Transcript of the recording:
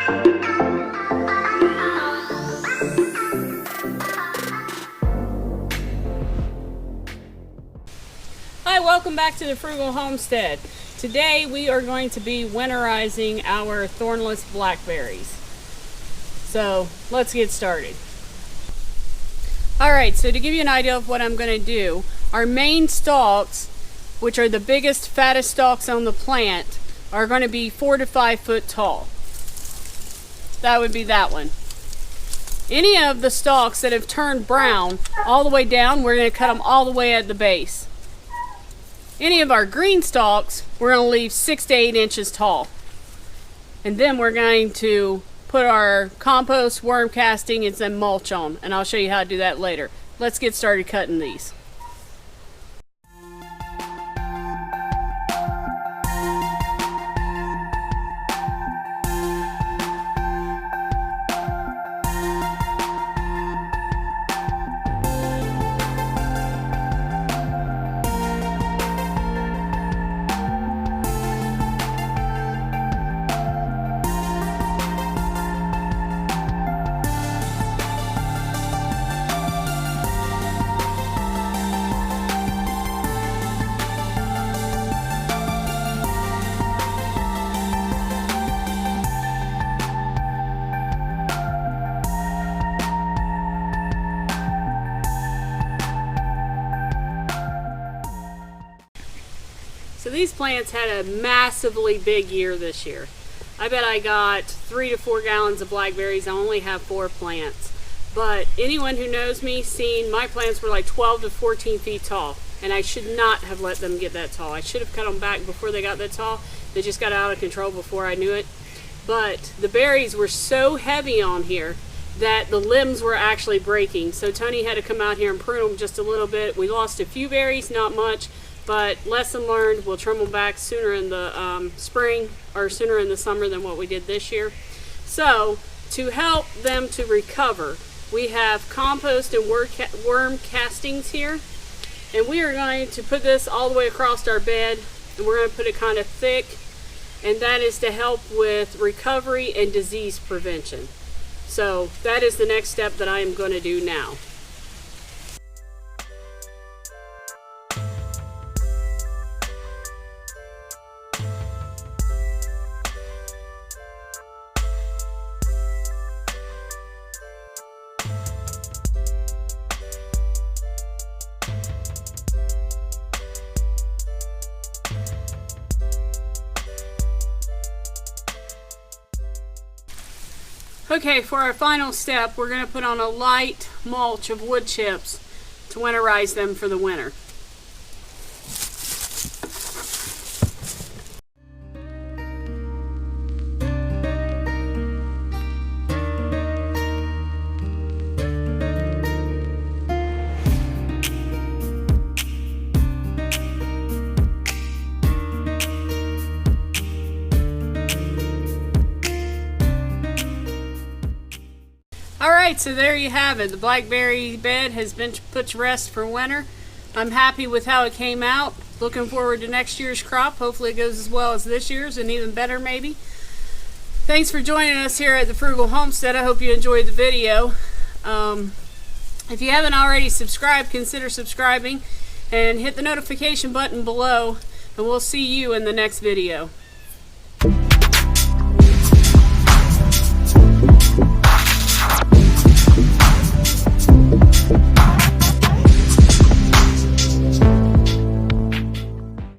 Hi, welcome back to the Frugal Homestead. Today we are going to be winterizing our thornless blackberries. So let's get started. Alright, so to give you an idea of what I'm going to do, our main stalks, which are the biggest, fattest stalks on the plant, are going to be 4 to 5 foot tall. That would be that one. Any of the stalks that have turned brown all the way down, we're going to cut them all the way at the base. Any of our green stalks, we're going to leave 6 to 8 inches tall. And then we're going to put our compost, worm casting, and some mulch on. And I'll show you how to do that later. Let's get started cutting these. So these plants had a massively big year this year. I bet I got 3 to 4 gallons of blackberries. I only have 4 plants. But anyone who knows me seen my plants were like 12 to 14 feet tall. And I should not have let them get that tall. I should have cut them back before they got that tall. They just got out of control before I knew it. But the berries were so heavy on here that the limbs were actually breaking. So Tony had to come out here and prune them just a little bit. We lost a few berries, not much. But lesson learned, we'll trim them back sooner in the spring or sooner in the summer than what we did this year. So to help them to recover, we have compost and worm castings here. And we are going to put this all the way across our bed, and we're going to put it kind of thick. And that is to help with recovery and disease prevention. So that is the next step that I am going to do now. Okay, for our final step, we're going to put on a light mulch of wood chips to winterize them for the winter. Alright, so there you have it. The blackberry bed has been put to rest for winter. I'm happy with how it came out. Looking forward to next year's crop. Hopefully it goes as well as this year's and even better maybe. Thanks for joining us here at the Frugal Homestead. I hope you enjoyed the video. If you haven't already subscribed, consider subscribing and hit the notification button below, and we'll see you in the next video.